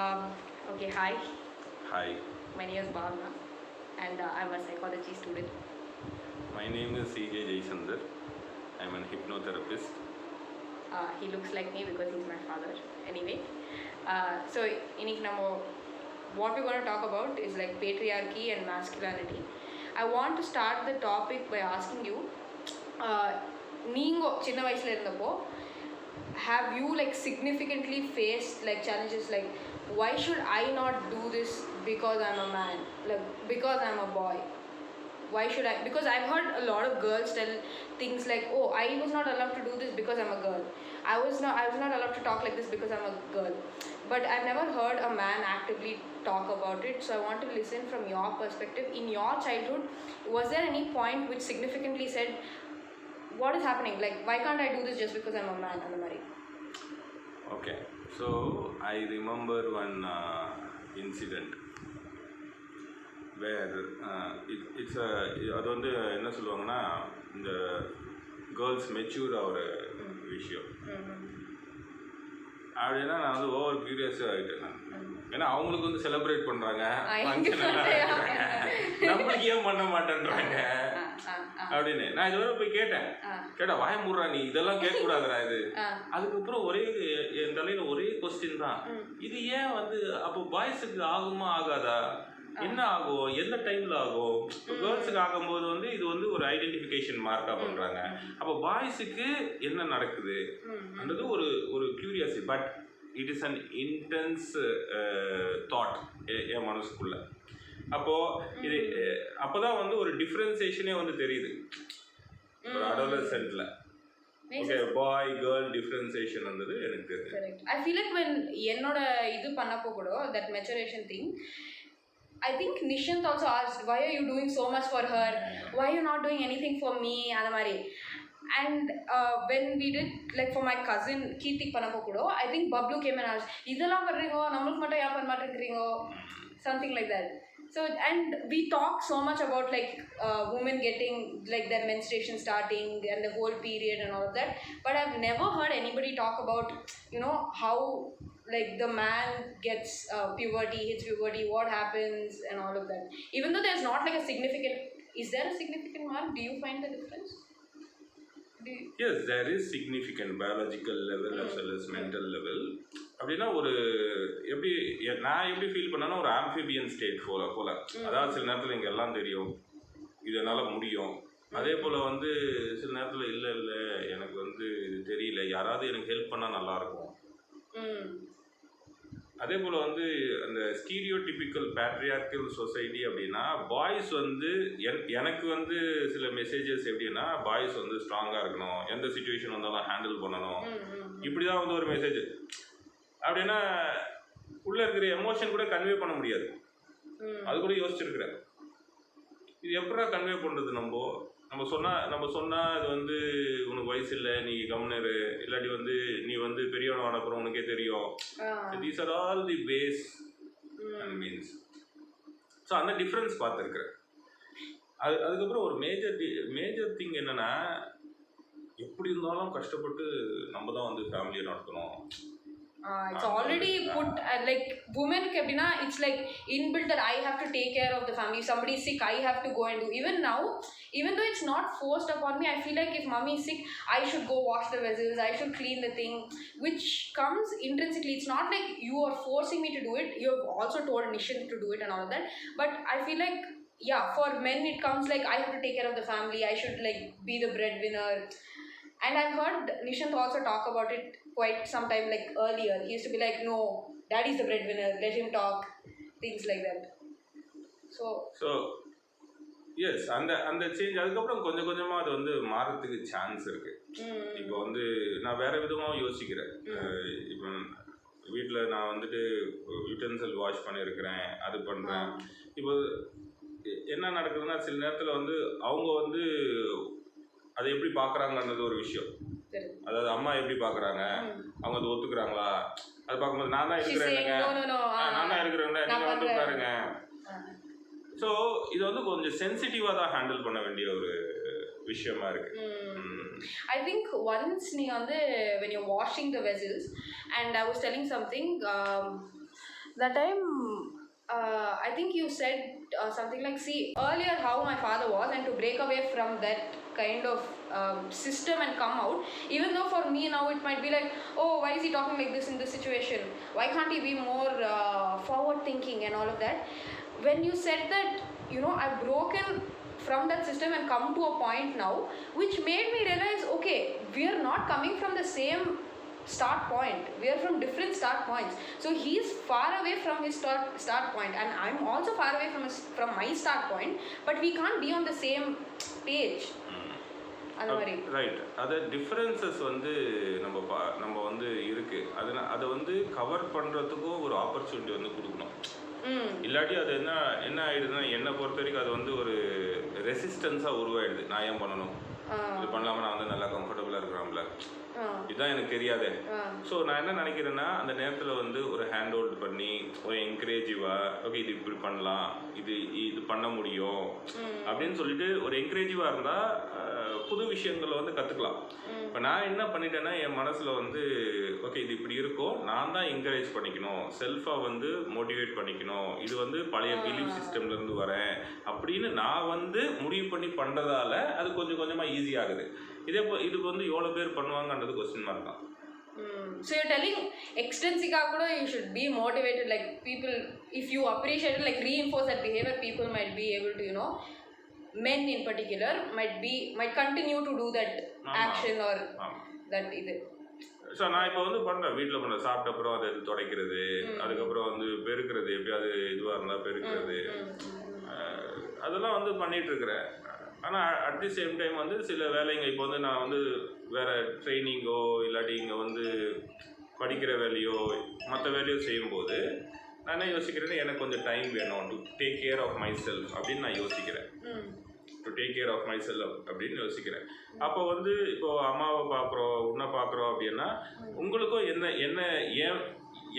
Um, okay, hi. Hi, My name is Bhavna, and I'm a psychology student. my name is C.J. Jaisandar. I'm an hypnotherapist. He looks like me because he's my father. Anyway, so இன்னைக்கு நம்ம what we're going to talk about is like patriarchy and masculinity. I want to start the topic by asking you, நீங்க சின்ன வயசுல இருந்தப்போ have you like significantly faced like challenges like why should I not do this because I'm a man, like because I'm a boy, why should I, because I've heard a lot of girls tell things like, oh, I was not allowed to do this because I'm a girl, I was not allowed to talk like this because I'm a girl. But I've never heard a man actively talk about it, so I want to listen from your perspective. In your childhood, was there any point which significantly said, what is happening, like why can't I do this just because I'm a man? And Mari. Okay, so I remember one incident where it's a அது வந்து என்ன சொல்லுவாங்கன்னா இந்த girls mature ஆகிற விஷயம். அப்படின்னா நான் வந்து ஓவர் க்யூரியஸாக ஆகிட்டேன் நான். ஏன்னா அவங்களுக்கு வந்து செலிப்ரேட் பண்ணுறாங்க, நம்மளுக்கு ஏன் பண்ண மாட்டேன்றாங்க அப்படின்னு நான் இதுவரை போய் கேட்டா வாய மூடுறா நீ, இதெல்லாம் கேட்கக்கூடாதுடா இது. அதுக்கப்புறம் ஒரே என் தலையில ஒரே கொஸ்டின் தான், இது ஏன் வந்து அப்போ பாய்ஸுக்கு ஆகுமா ஆகாதா, என்ன ஆகும், எந்த டைம்ல ஆகும்? கேர்ள்ஸுக்கு ஆகும்போது வந்து இது வந்து ஒரு ஐடென்டிஃபிகேஷன் மார்க்கா பண்றாங்க, அப்போ பாய்ஸுக்கு என்ன நடக்குதுன்றது ஒரு ஒரு curiosity. But it is an intense thought என் மனசுக்குள்ள. அப்போ இது அப்போதான் வந்து ஒரு டிஃபரன்சியேஷனே வந்து தெரியுது ஒரு அடோலசென்ட்ல. ஓகே, பாய் கேர்ள் டிஃபரன்சியேஷன் வந்தது எனக்கு தெரியுது. ஐ ஃபீல் லைக் when என்னோட இது பண்ணப்போ கூட that maturation thing, I think Nishant also asked, why are you doing so much for her, why are you not doing anything for me, அந்த மாதிரி. And when we did like for my cousin Kirtik பண்ணப்போ கூட I think Bablu came and asked, இதெல்லாம் பண்றீங்க நம்மளுக்கு மட்டும் ஏன் பண்ண மாட்டேங்கிறீங்க, something like that. So and we talk so much about like women getting like their menstruation starting and the whole period and all of that, but I've never heard anybody talk about, you know, how like the man gets puberty, hits puberty, what happens and all of that. Even though there's not like a significant, is there a significant mark? Do you find the difference? Yes, there is significant biological level as well as mental level. அப்படின்னா ஒரு எப்படி நான் எப்படி feel பண்ணேன்னா ஒரு amphibian state போல அதாவது சில நேரத்தில் இங்கே எல்லாம் தெரியும், இதனால் முடியும். அதே போல் வந்து சில நேரத்தில் இல்லை எனக்கு வந்து இது தெரியல, யாராவது எனக்கு ஹெல்ப் பண்ணால் நல்லாயிருக்கும். அதே போல் வந்து அந்த ஸ்டீரியோடிபிக்கல் பேட்ரியார்க்கல் சொசைட்டி அப்படின்னா பாய்ஸ் வந்து எனக்கு வந்து சில மெசேஜஸ் எப்படின்னா பாய்ஸ் வந்து ஸ்ட்ராங்காக இருக்கணும், எந்த சுச்சுவேஷன் வந்தாலும் ஹேண்டில் பண்ணணும், இப்படி தான் வந்து ஒரு மெசேஜ். அப்படின்னா உள்ளே இருக்கிற எமோஷன் கூட கன்வே பண்ண முடியாது. அது கூட யோசிச்சிருக்கிறேன், இது எப்படா கன்வே பண்ணுறது? நம்ம சொன்னால் இது வந்து உனக்கு வயசு இல்லை, நீ கம்னரு, இல்லாட்டி வந்து நீ வந்து பெரியவனை அனுப்புகிறோம் உனக்கே தெரியும். These are all the ways and means. So அந்த டிஃப்ரென்ஸ் பார்த்துருக்குறேன். அதுக்கப்புறம் ஒரு மேஜர் திங் என்னென்னா, எப்படி இருந்தாலும் கஷ்டப்பட்டு நம்ம தான் வந்து ஃபேமிலியை நடத்தணும். It's already put like women kabina, it's like inbuilt that I have to take care of the family. If somebody is sick, I have to go and do. Even now, even though it's not forced upon me, I feel like if mommy is sick, I should go wash the vessels, I should clean the thing, which comes intrinsically. It's not like you are forcing me to do it. You have also told Nishant to do it and all of that. But I feel like, yeah, for men it comes like I have to take care of the family, I should like be the breadwinner. And I've heard Nishant also talk about it quite some time, like earlier. He used to be like, no, daddy's the breadwinner, let him talk, things like that. So yes, அந்த change அதுக்கப்புறம் கொஞ்சம் கொஞ்சமாக அது வந்து மாறத்துக்கு chance இருக்குது. இப்போ வந்து நான் வேறு விதமாக யோசிக்கிறேன். இப்போ வீட்டில் நான் வந்துட்டு யூட்டென்சில் வாஷ் பண்ணியிருக்கிறேன், அது பண்ணுறேன். இப்போ என்ன நடக்குதுன்னா சில நேரத்தில் வந்து அவங்க வந்து அதை எப்படி பார்க்குறாங்கன்றது ஒரு விஷயம். அதாவது அம்மா எப்படி பார்க்குறாங்க, அவங்க அதை ஒத்துக்கிறாங்களா, அது பார்க்கும்போது நான் தான் இருக்கிறேங்க, நான் தான் இருக்கிறேங்க, நீங்கள் வந்து பாருங்க. ஸோ இது வந்து கொஞ்சம் சென்சிட்டிவாக தான் ஹேண்டில் பண்ண வேண்டிய ஒரு விஷயமா இருக்கு. I think once நீ வந்து when you're washing the vessels and I was telling something, That time, I think you said something like, see, earlier how my father was, and to break away from that kind of system and come out, even though for me now it might be like, oh, why is he talking like this in this situation? Why can't he be more forward thinking and all of that? When you said that, you know, I've broken from that system and come to a point now, which made me realize, okay, we are not coming from the same start point, we are from different start points. So he's far away from his start point, and I'm also far away from my start point, but we can't be on the same page. அந்த மாதிரி right. அதை differences வந்து நம்ம வந்து இருக்கு. அதை வந்து cover பண்ணுறதுக்கும் ஒரு ஆப்பர்ச்சுனிட்டி வந்து கொடுக்கணும். இல்லாட்டி அது என்ன ஆயிடுதுன்னா, என்னை பொறுத்த வரைக்கும் அது வந்து ஒரு ரெசிஸ்டன்ஸாக உருவாயிடுது. நான் ஏன் பண்ணணும், இது பண்ணலாமல் நான் வந்து நல்லா கம்ஃபர்டபுளாக இருக்கிறாம்ல, இதுதான் எனக்கு தெரியாதே. ஸோ நான் என்ன நினைக்கிறேன்னா, அந்த நேரத்தில் வந்து ஒரு ஹேண்ட் ஹோல்ட் பண்ணி ஒரு என்கரேஜிவாக, ஓகே இது இப்படி பண்ணலாம், இது பண்ண முடியும் அப்படின்னு சொல்லிட்டு ஒரு என்கரேஜிவாக இருந்தால் புது விஷயங்களை வந்து கற்றுக்கலாம். இப்போ நான் என்ன பண்ணிட்டேன்னா, என் மனசில் வந்து ஓகே இது இப்படி இருக்கும், நான் தான் என்கரேஜ் பண்ணிக்கணும், செல்ஃபாக வந்து மோட்டிவேட் பண்ணிக்கணும், இது வந்து பழைய பிலீஃப் சிஸ்டம்லேருந்து வரேன் அப்படின்னு நான் வந்து முடிவு பண்ணி பண்ணுறதால அது கொஞ்சம் கொஞ்சமாக ஈஸியாகுது. இதுக்கு வந்து எவ்வளோ பேர் பண்ணுவாங்கன்றது கொஸ்டின் மார்க் தான். So you're telling extrinsic kuda you should be motivated, like people, if you appreciate it, like reinforce that behavior, people might be able to, you know, men in particular might continue to do that action or that இது. So நான் இப்போ வந்து பண்ணுறேன், வீட்டில் பண்ணுறேன், சாப்பிட்ட அப்புறம் அதை துடைக்கிறது, அதுக்கப்புறம் வந்து பெருக்கிறது, எப்படியாவது இதுவாக இருந்தால் பெருக்கிறது, அதெல்லாம் வந்து பண்ணிகிட்ருக்கிறேன். ஆனால் அட் தி சேம் டைம் வந்து சில வேலைங்க, இப்போ வந்து நான் வந்து வேறு ட்ரைனிங்கோ இல்லாட்டி இங்கே வந்து படிக்கிற வேலையோ மற்ற வேலையோ செய்யும்போது நான் என்ன யோசிக்கிறேன்னா, எனக்கு கொஞ்சம் டைம் வேணும் to take care of myself அப்படின்னு நான் யோசிக்கிறேன். To take care of myself அப்படின்னு யோசிக்கிறேன். அப்போ வந்து இப்போது அம்மாவை பார்க்குறோம், உன்னை பார்க்குறோம் அப்படின்னா உங்களுக்கும்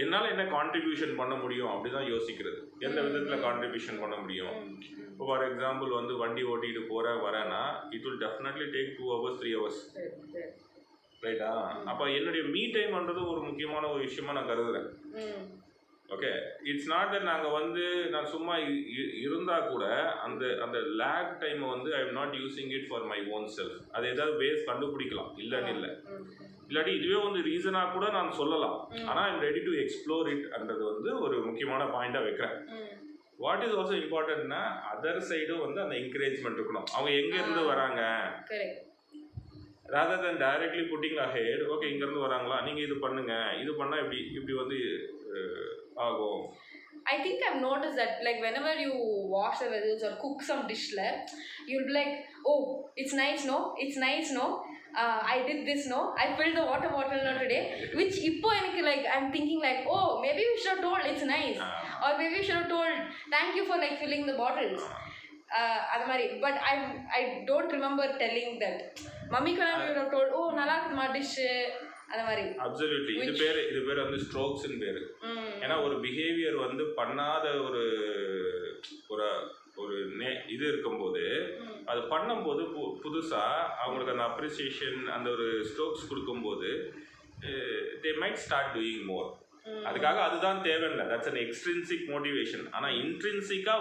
என்னால் என்ன கான்ட்ரிபியூஷன் பண்ண முடியும் அப்படி தான் யோசிக்கிறது. எந்த விதத்தில் கான்ட்ரிபியூஷன் பண்ண முடியும். இப்போ ஃபார் எக்ஸாம்பிள் வந்து வண்டி ஓட்டிகிட்டு வரேன்னா it will definitely take 2 hours 3 hours, ரைட்டா? அப்போ என்னுடைய மீ டைம்ன்றது ஒரு முக்கியமான ஒரு விஷயமா நான் கருதுகிறேன். ஓகே, இட்ஸ் நாட் தட் நான் சும்மா இருந்தால் கூட அந்த லேக் டைமை வந்து I am not using it for my own self. அது ஏதாவது பேஸ் கண்டுபிடிக்கலாம், இல்லைன்னு இல்லை. இல்லாட்டி இதுவே வந்து ரீசனாக கூட நான் சொல்லலாம். ஆனால் ஐம் ரெடி டு எக்ஸ்ப்ளோர் இட்ன்றது வந்து ஒரு முக்கியமான பாயிண்டாக வைக்கிறேன். வாட் இஸ் ஆல்சோ இம்பார்ட்டன்ட்னா, அதர் சைடும் வந்து அந்த என்கரேஜ்மெண்ட் இருக்கணும். அவங்க எங்கேருந்து வராங்க, rather than directly putting ahead, okay இங்கேருந்து வராங்களா, நீங்கள் இது பண்ணுங்கள், இது பண்ணால் இப்படி வந்து ஆகும். I think I've noticed that, like, whenever you wash the vessels or cook some dish, you'll be like, oh, it's nice, no? It's nice, no? I did this, no? I filled the water bottle now today. Which, like, I'm thinking like, oh, maybe we should have told it's nice. Or maybe we should have told, thank you for, like, filling the bottles. But I don't remember telling that. Mummy can we would have told, oh, nalla irukuma dish. Absolutely. இது பேர் வந்து ஸ்ட்ரோக்ஸ்ன்னு பேர். ஏன்னா ஒரு behaviour வந்து பண்ணாத ஒரு இது இருக்கும்போது அது பண்ணும்போது புதுசாக அவங்களுக்கு அந்த அப்ரிசியேஷன் அந்த ஒரு ஸ்ட்ரோக்ஸ் கொடுக்கும்போது they might start doing more. அதுக்காக அதுதான் தேவையில்லை, தட்ஸ் அன் எக்ஸ்ட்ரின்சிக் மோட்டிவேஷன். ஆனால் இன்ட்ரின்சிக்காக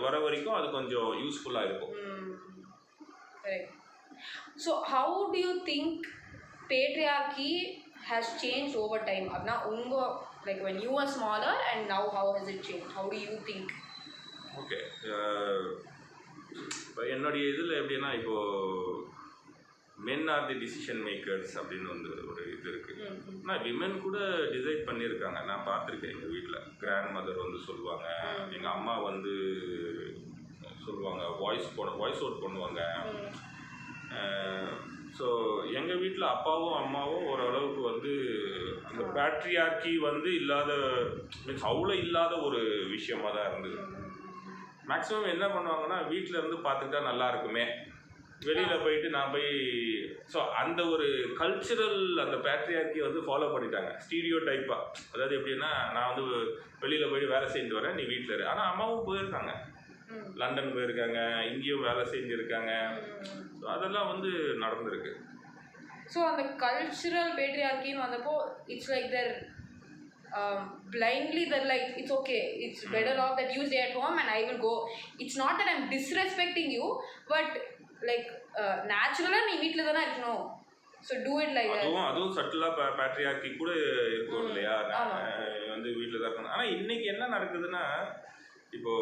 வர வரைக்கும் அது கொஞ்சம் யூஸ்ஃபுல்லாக இருக்கும். So how to you think patriarchy has changed over time? Abna ungo, like when you were smaller and now how has it changed? How do you think? Okay, இப்போ என்னுடைய இதில் எப்படின்னா, இப்போது மென் ஆர் தி டிசிஷன் மேக்கர்ஸ் அப்படின்னு வந்து ஒரு இது இருக்குது. ஆனால் விமன் கூட டிசைட் பண்ணியிருக்காங்க, நான் பார்த்துருக்கேன். எங்கள் வீட்டில் கிராண்ட் மதர் வந்து சொல்லுவாங்க, எங்கள் அம்மா வந்து சொல்லுவாங்க, வாய்ஸ் அவுட் பண்ணுவாங்க. ஸோ எங்கள் வீட்டில் அப்பாவும் அம்மாவும் ஓரளவுக்கு வந்து அந்த பேட்ரியார்கி வந்து அவ்வளோ இல்லாத ஒரு விஷயமாக தான் இருந்தது. மேக்ஸிமம் என்ன பண்ணுவாங்கன்னா, வீட்டில் இருந்து பார்த்துக்கிட்டா நல்லா இருக்குமே, வெளியில் போயிட்டு நான் போய் ஸோ அந்த ஒரு கல்ச்சுரல் அந்த பேட்ரியார்கி வந்து ஃபாலோ பண்ணிட்டாங்க ஸ்டீரியோ டைப்பாக. அதாவது எப்படின்னா, நான் வந்து வெளியில் போயிட்டு வேலை செஞ்சுட்டு வரேன், நீ வீட்டில் இரு. ஆனால் அம்மாவும் போயிருக்காங்க, லண்டன் போயிருக்காங்க, இங்கேயும் வேலை செஞ்சுருக்காங்க. ஸோ அதெல்லாம் வந்து நடந்திருக்கு. ஸோ அந்த கல்ச்சுரல் பேட்ரியார்கின்னு வந்தப்போ it's like there blindly they're like, it's okay, it's better off that you stay at home and I will go. It's not that I'm disrespecting you, but like naturally நீ வீட்டில் தானே இருக்கணும், so do it like that. அதுவும் சட்டிலாக patriarchy கூட இருக்கும் இல்லையா, வந்து வீட்டில் தான் இருக்கணும். ஆனால் இன்னைக்கு என்ன நடக்குதுன்னா, இப்போ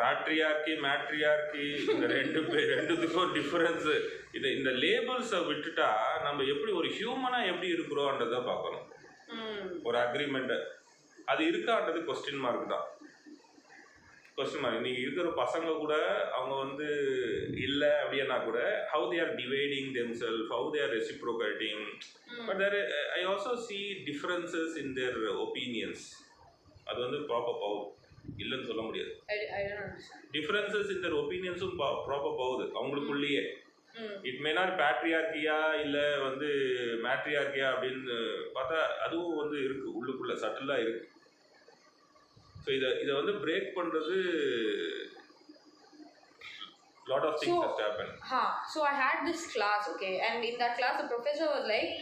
பேட்ரியார்கி மேட்ரியார்கி இந்த ரெண்டுத்துக்கும் டிஃப்ரென்ஸு. இந்த லேபிள்ஸை விட்டுட்டா நம்ம எப்படி ஒரு ஹியூமனாக எப்படி இருக்கிறோன்றதை பார்க்கணும். ஒரு அக்ரிமெண்ட்டு அது இருக்கான்றது கொஸ்டின் மார்க் தான். Question mark. இன்றைக்கி இருக்கிற பசங்க கூட அவங்க வந்து இல்லை அப்படின்னா கூட how they are dividing themselves, how they are reciprocating. But there I also see differences in their opinions. அது வந்து ப்ராப்பர் பவர் இல்லைன்னு சொல்ல முடியாது. டிஃப்ரென்சஸ் இன் தர் ஒப்பீனியன்ஸும் ப்ராப்பர் போகுது அவங்களுக்குள்ளேயே. இட் மே நாட் பேட்ரியார்கியா இல்லை வந்து மேட்ரியார்கியா அப்படின்னு பார்த்தா அதுவும் வந்து இருக்குது, உள்ளுக்குள்ளே சட்டிலாக இருக்குது. ஸோ இதை வந்து பிரேக் பண்ணுறது lot of things has happened. So I had this class, okay, and in that class the professor was like,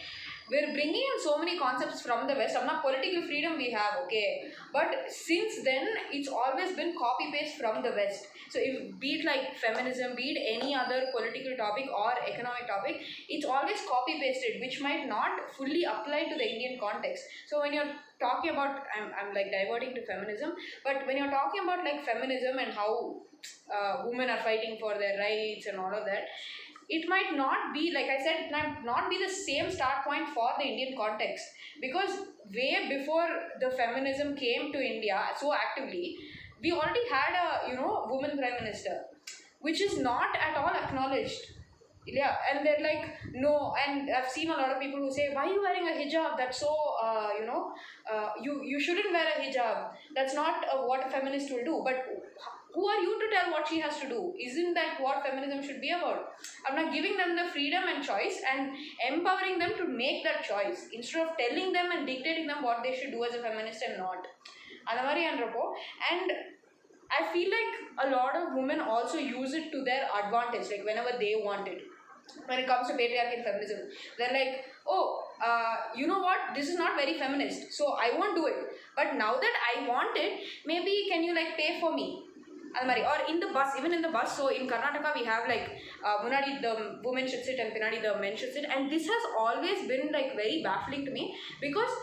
we're bringing in so many concepts from the West. Amna political freedom we have, okay, but since then it's always been copy paste from the West. So if be it like feminism, be it any other political topic or economic topic, it's always copy pasted, which might not fully apply to the Indian context. So when you're talking about, I'm like diverting to feminism, but when you're talking about like feminism and how women are fighting for their rights and all of that, it might not be, like I said, it might not be the same start point for the Indian context, because way before the feminism came to India so actively, we already had a woman prime minister, which is not at all acknowledged. Yeah, and they're like, no, and I've seen a lot of people who say, why are you wearing a hijab? That's so, you shouldn't wear a hijab. That's not what a feminist will do. But who are you to tell what she has to do? Isn't that what feminism should be about? I'm not giving them the freedom and choice and empowering them to make that choice instead of telling them and dictating them what they should do as a feminist and not. And I feel like a lot of women also use it to their advantage, like whenever they want it. When it comes to patriarchy and feminism, they're like, oh, you know what, this is not very feminist, so I won't do it. But now that I want it, maybe can you like pay for me? Or in the bus, even in the bus. So in Karnataka we have like munadi the women should sit and pinadi the men should sit, and this has always been like very baffling to me, because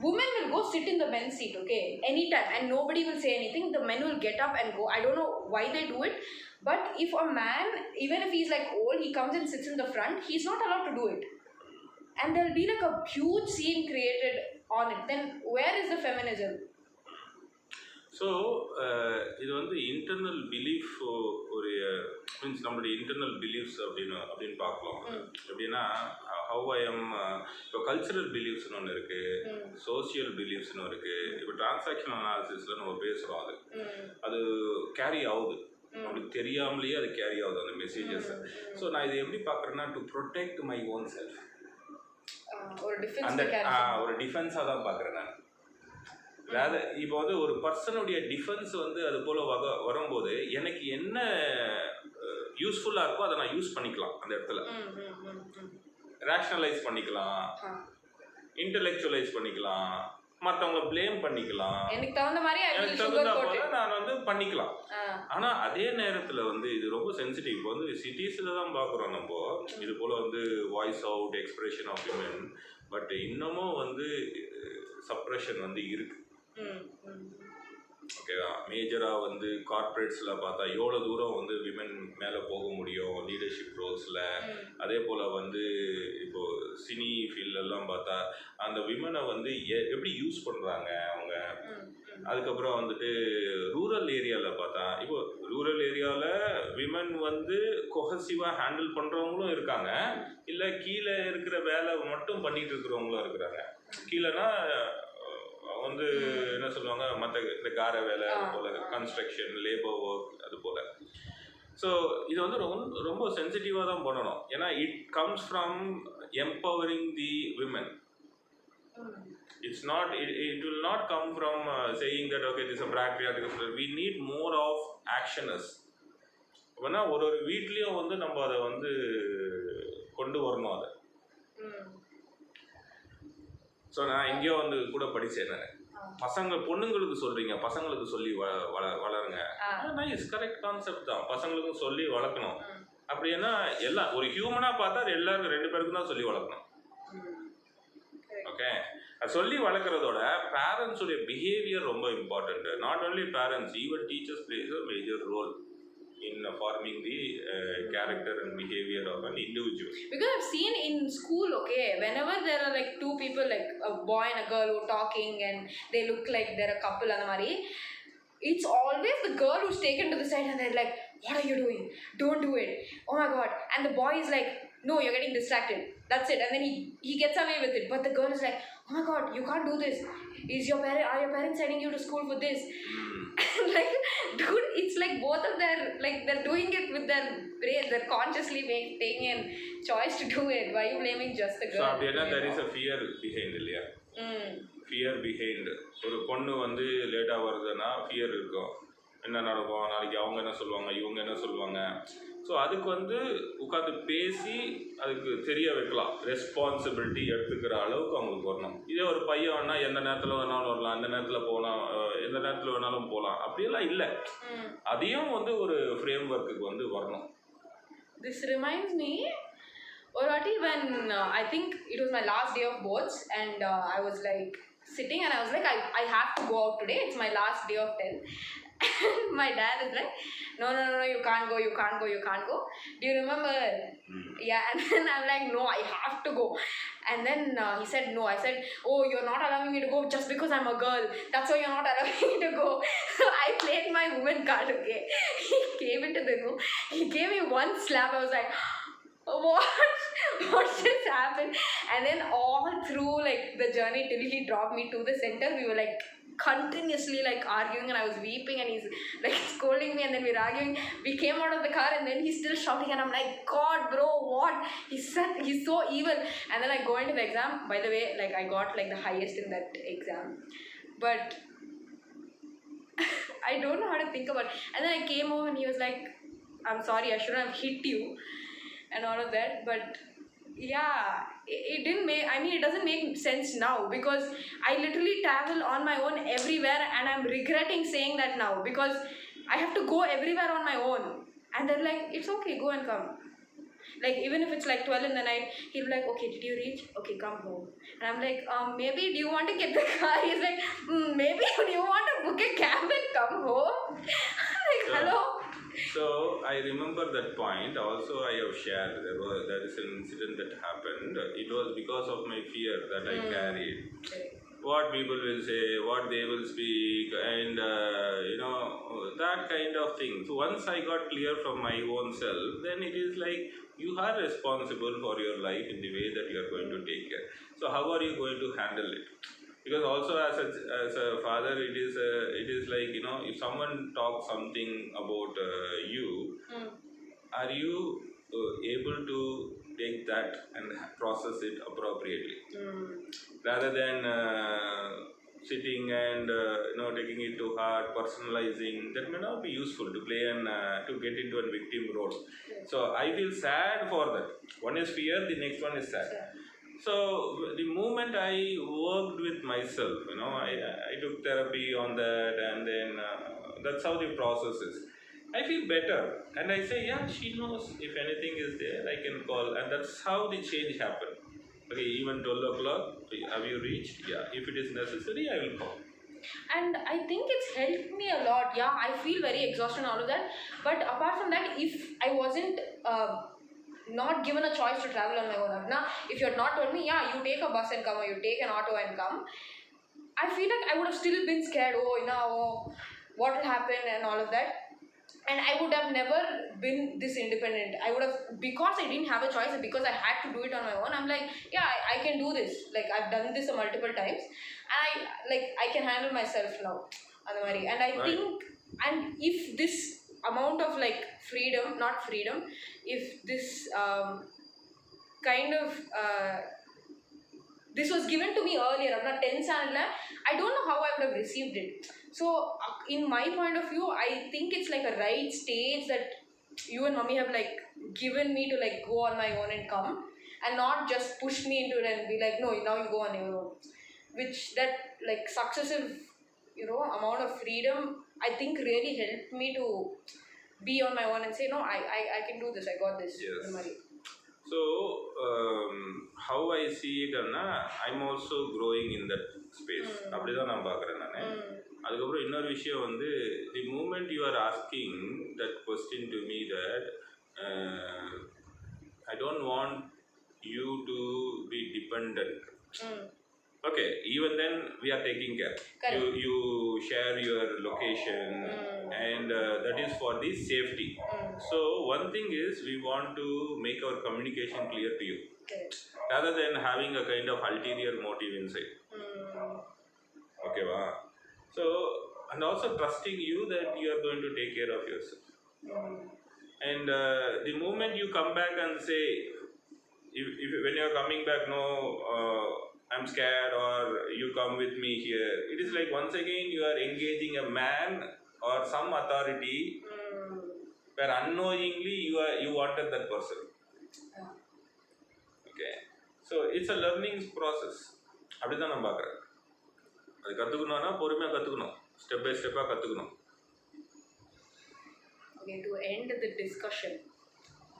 women will go sit in the men's seat, okay, anytime, and nobody will say anything. The men will get up and go. I don't know why they do it, but if a man, even if he's like old, he comes and sits in the front, he's not allowed to do it, and there'll be like a huge scene created on it. Then where is the feminism? So இது வந்து internal belief, ஒரு means நம்மளுடைய internal beliefs அப்படின்னு பார்க்கலாம். எப்படின்னா have I am, இப்போ cultural பிலீஃப்ஸ்னு ஒன்று இருக்குது, சோசியல் பிலீஃப்ஸ்னு இருக்குது. இப்போ டிரான்சாக்ஷன் அனாலிசிஸில் நம்ம பேசுகிறோம், அது கேரி ஆகுது, நம்மளுக்கு தெரியாமலேயே அது கேரி ஆகுது அந்த மெசேஜஸ். ஸோ நான் இதை எப்படி பார்க்குறேன்னா, to protect my own self, அந்த ஒரு டிஃபென்ஸாக தான் பார்க்குறேன் நான். அதாவது இப்போ வந்து ஒரு பர்சனுடைய டிஃபென்ஸ் வந்து அது போல் வரும்போது எனக்கு என்ன யூஸ்ஃபுல்லாக இருக்கோ அதை நான் யூஸ் பண்ணிக்கலாம், அந்த இடத்துல ரேஷ்னலைஸ் பண்ணிக்கலாம், இன்டலெக்சுவலைஸ் பண்ணிக்கலாம், மற்றவங்கள ப்ளேம் பண்ணிக்கலாம், எனக்கு தகுந்த போல நான் வந்து பண்ணிக்கலாம். ஆனால் அதே நேரத்தில் வந்து இது ரொம்ப சென்சிட்டிவ். இப்போ வந்து சிட்டிஸில் தான் பார்க்குறோம் நம்ம இது போல் வந்து voice out, expression of women, but இன்னமும் வந்து சப்ரெஷன் வந்து இருக்குது. ஓகேவா? மேஜராக வந்து கார்ப்பரேட்ஸில் பார்த்தா எவ்வளோ தூரம் வந்து விமன் மேலே போக முடியும் லீடர்ஷிப் ரோல்ஸில். அதே போல் வந்து இப்போது சினி ஃபீல்டெல்லாம் பார்த்தா அந்த விமனை வந்து எப்படி யூஸ் பண்ணுறாங்க அவங்க. அதுக்கப்புறம் வந்துட்டு ரூரல் ஏரியாவில் பார்த்தா, இப்போ ரூரல் ஏரியாவில் விமன் வந்து கொஹசிவாக ஹேண்டில் பண்ணுறவங்களும் இருக்காங்க, இல்லை கீழே இருக்கிற வேலை மட்டும் பண்ணிகிட்டு இருக்கிறவங்களும் இருக்கிறாங்க. கீழேனா வந்து என்ன சொல்லுவாங்க, மற்ற இந்த கார வேலை, அது போல் கன்ஸ்ட்ரக்ஷன், லேபர் ஒர்க், அது போல். ஸோ இது வந்து ரொம்ப சென்சிட்டிவாக தான் பண்ணணும். ஏன்னா it comes from empowering the women. It's not, it will not come from saying that okay this is a patriarchal. We need more of actioners. அப்படின்னா ஒரு வீட்லேயும் வந்து நம்ம அதை வந்து கொண்டு வரணும். அதை ஸோ நான் எங்கேயோ வந்து கூட படித்தேன் நான். பசங்க பொண்ணுங்களுக்கு சொல்கிறீங்க, பசங்களுக்கு சொல்லி வளருங்க. நைஸ், கரெக்ட் கான்செப்ட் தான். பசங்களுக்கும் சொல்லி வளர்க்கணும். அப்படின்னா எல்லாம் ஒரு ஹியூமனாக பார்த்தா எல்லாருக்கும் 2 பேருக்கும் தான் சொல்லி வளர்க்கணும். ஓகே, அது சொல்லி வளர்க்குறதோட பேரண்ட்ஸுடைய பிஹேவியர் ரொம்ப important. Not only parents, even teachers plays a major role in forming the character and behavior of an individual. Because I've seen in school, okay, whenever there are like two people, like a boy and a girl who are talking and they look like they're a couple and mari, it's always the girl who's taken to the side and they're like, what are you doing? Don't do it. Oh my god. And the boy is like, no, you're getting distracted. That's it. And then he gets away with it. But the girl is like, oh my god, you can't do this. Are your parents sending you to school for this? Like, dude, it's like both of their, like, they're doing it with their brain. They're consciously taking a choice to do it. Why are you blaming just the girl? So there is a fear behind இல்லையா? Fear behind. ஒரு பொண்ணு வந்து லேட்டாக வருதுன்னா fear இருக்கும். என்ன நடக்கும், நாளைக்கு அவங்க என்ன சொல்லுவாங்க, இவங்க என்ன சொல்லுவாங்க. ஸோ அதுக்கு வந்து உட்காந்து பேசி அதுக்கு தெரிய வைக்கலாம், ரெஸ்பான்சிபிலிட்டி எடுத்துக்கிற அளவுக்கு அவங்களுக்கு வரணும். இதே ஒரு பையன் வேணா எந்த நேரத்தில் வேணாலும் வரலாம், எந்த நேரத்தில் போகலாம், எந்த நேரத்தில் வேணாலும் போகலாம், அப்படியெல்லாம் இல்லை. அதையும் வந்து ஒரு ஃப்ரேம் ஒர்க்குக்கு வந்து வரணும். This reminds me, or when I think it was my last day of boards and I was like sitting and I was like, I have to go out today, it's my last day of 10th. And my dad is like, no, you can't go. Do you remember? Yeah, and then I'm like, no, I have to go. And then he said no. I said, oh, you're not allowing me to go just because I'm a girl. That's why you're not allowing me to go. So I played my woman card, okay. He came into the room. He gave me one slap. I was like, what just happened? And then all through like the journey till he dropped me to the center, we were like continuously like arguing and I was weeping and he's like scolding me and then we're arguing. We came out of the car and then he's still shouting and I'm like, God bro, what? He's so evil. And then I go into the exam. By the way, like I got like the highest in that exam. But I don't know how to think about it. And then I came home and he was like, I'm sorry, I shouldn't have hit you and all of that. But yeah, it didn't make, I mean, it doesn't make sense now because I literally travel on my own everywhere and I'm regretting saying that now because I have to go everywhere on my own. And they're like, it's okay, go and come. Like, even if it's like 12 in the night, he'll be like, okay, did you reach? Okay, come home. And I'm like, maybe, do you want to get the car? He's like, maybe, do you want to book a cab and come home? I'm like, hello? So I remember that point. Also, I have shared there is an incident that happened. It was because of my fear that I carried. What people will say, what they will speak, and that kind of thing. So once I got clear from my own self, then it is like you are responsible for your life in the way that you are going to take care. So how are you going to handle it? Because also as a father, it is like, if someone talks something about you, are you able to take that and process it appropriately, rather than sitting and taking it to heart, personalizing? That may not be useful to play and to get into a victim role. So I feel sad for that. One is fear, the next one is sad. So the moment I worked with myself, I took therapy on that, and then that's how the process is. I feel better, and I say, yeah, she knows. If anything is there, I can call, and that's how the change happened. Okay, even 12 o'clock, have you reached? Yeah, if it is necessary, I will call. And I think it's helped me a lot. Yeah, I feel very exhausted and all of that. But apart from that, if I wasn't not given a choice to travel on my own, now if you're not told me, yeah, you take a bus and come, or you take an auto and come, I feel like I would have still been scared. What will happen and all of that. And I would have never been this independent. I would have, because I didn't have a choice and because I had to do it on my own, I'm like, yeah, I can do this. Like, I've done this multiple times and I can handle myself now. And I think, and if this amount of like freedom, if this kind of this was given to me earlier, I'm not 10 standard, I don't know how I would have received it. So in my point of view, I think it's like a right stage that you and mommy have like given me to like go on my own and come, and not just push me into it and be like, no, now you go on your own. which that like successive, amount of freedom, I think really helped me to be on my own and say, no, I can do this, I got this. Yes. இந்த மாதிரி. So, how I see it, I'm also growing in that space. அப்படிதான் நான் பார்க்குறேன் நான். அதுக்கப்புறம் இன்னொரு விஷயம் வந்து, the moment you are asking that question to me that I don't want you to be dependent. Okay, even then we are taking care. You share your location and that is for the safety. So one thing is we want to make our communication clear to you rather than having a kind of ulterior motive inside. Okay, wow. So, and also trusting you that you are going to take care of yourself. And the moment you come back and say, if when you are coming back, no, I'm scared, or you come with me here, it is like once again you are engaging a man or some authority where unknowingly you wanted that person. Okay, so it's a learning process. அப்படிதான் நான் பார்க்குறேன். அது கற்றுக்கணும்னா பொறுமையாக கற்றுக்கணும், step by ஸ்டெப்பாக கற்றுக்கணும். Okay, to end the discussion,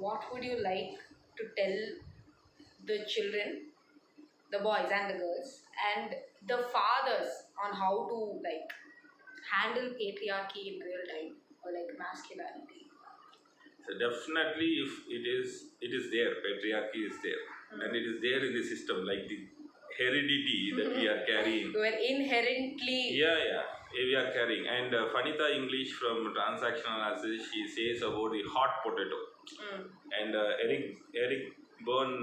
what would you like to tell the children, the boys and the girls, and the fathers on how to like handle patriarchy in real time, or like masculinity? So definitely, if it is there, patriarchy is there, and it is there in the system, like the heredity that we are carrying. We are inherently. Yeah, we are carrying. And Vanita English from Transactional Analysis, she says about the hot potato. And Eric Berne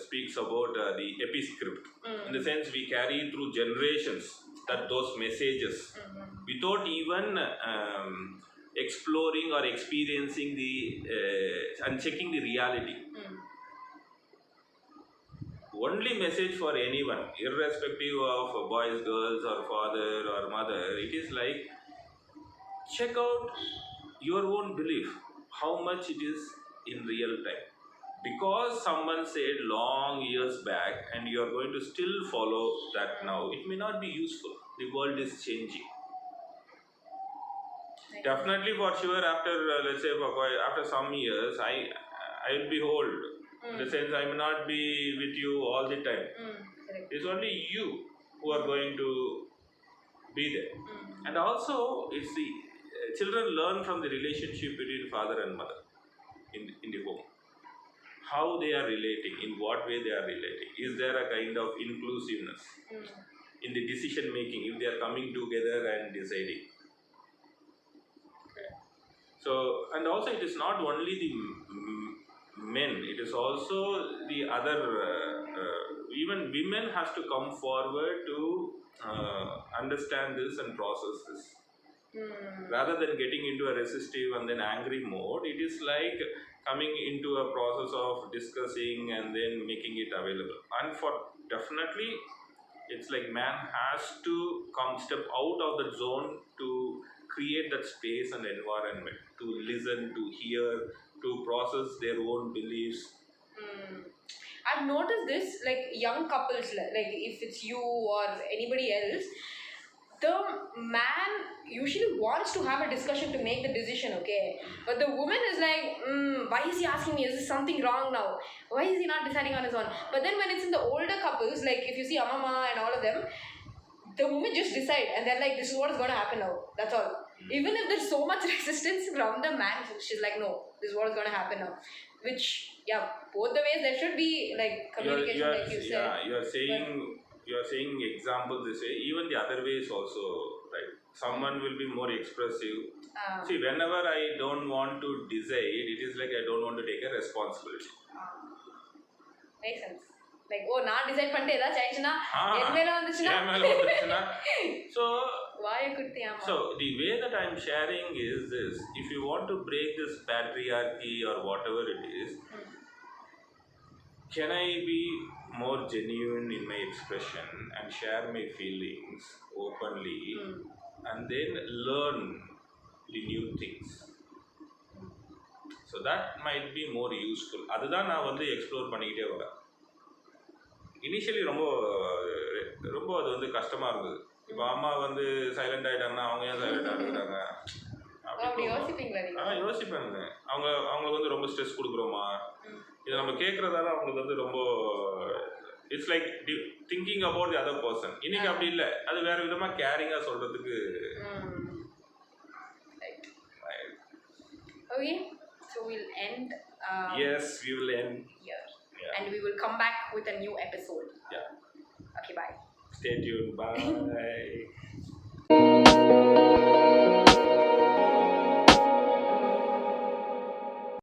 speaks about the episcript. In the sense, we carry through generations that those messages without even exploring or experiencing the and checking the reality. Only message for anyone, irrespective of boys, girls, or father or mother, it is like, check out your own belief, how much it is in real time. Because someone said long years back and you are going to still follow that now, it may not be useful. The world is changing. Definitely, for sure, after let's say after some years, I will be old. In the sense, I may not be with you all the time. It's only you who are going to be there. And also, it's the children learn from the relationship between father and mother in the home. How they are relating, in what way they are relating. Is there a kind of inclusiveness in the decision making if they are coming together and deciding? So, and also it is not only the men, it is also the other, even women has to come forward to understand this and process this. Rather than getting into a resistive and then angry mode, it is like coming into a process of discussing and then making it available. And for definitely, it's like man has to come step out of the zone to create that space and environment, to listen, to hear, to process their own beliefs. I've noticed this, like young couples, like if it's you or anybody else, the man usually wants to have a discussion to make the decision, okay? But the woman is like, why is he asking me? Is there something wrong now? Why is he not deciding on his own? But then when it's in the older couples, like if you see Amama and all of them, the women just decide and they're like, this is what is going to happen now. That's all. Even if there's so much resistance from the man, she's like, no, this is what is going to happen now. Which, yeah, both the ways there should be like communication, like you said. Yeah, you are saying examples this way. Even the other way is also right. Someone will be more expressive. See, whenever I don't want to decide, it is like I don't want to take a responsibility. Makes sense. Like, oh, நான் decide பண்ணிட்டு ஏதாச்சும் ஆயிடுச்சுன்னா என் மேல வந்துச்சுன்னா so வாயை குடுத்து ஆமா. So the way that I'm sharing is this: if you want to break this patriarchy or whatever it is, can I be more genuine in my expression and share my feelings openly and then learn the new things? So that might be more useful. அதுதான் நான் வந்து explore பண்ணிக்கிட்டே வரேன். Initially ரொம்ப ரொம்ப அது வந்து கஷ்டமாக இருந்தது. இப்போ அம்மா வந்து சைலண்ட் ஆகிட்டாங்கன்னா அவங்க ஏன் சைலண்டாக இருக்கிறாங்க அப்படி யோசிப்பீங்களா நீங்க? யோசிப்பாங்க. அவங்களுக்கு வந்து ரொம்ப ஸ்ட்ரெஸ் கொடுக்குறோமா, இதை நம்ம கேட்குறதால அவங்களுக்கு வந்து ரொம்ப it's like thinking about the other person. இன்னைக்கு அப்படி இல்லை, அது வேற விதமாக கேரிங்காக சொல்கிறதுக்கு. Okay, so we'll end. Yes, we will end here. Yeah. And we will come back with a new episode. Yeah. Okay, bye. Stay tuned. Bye.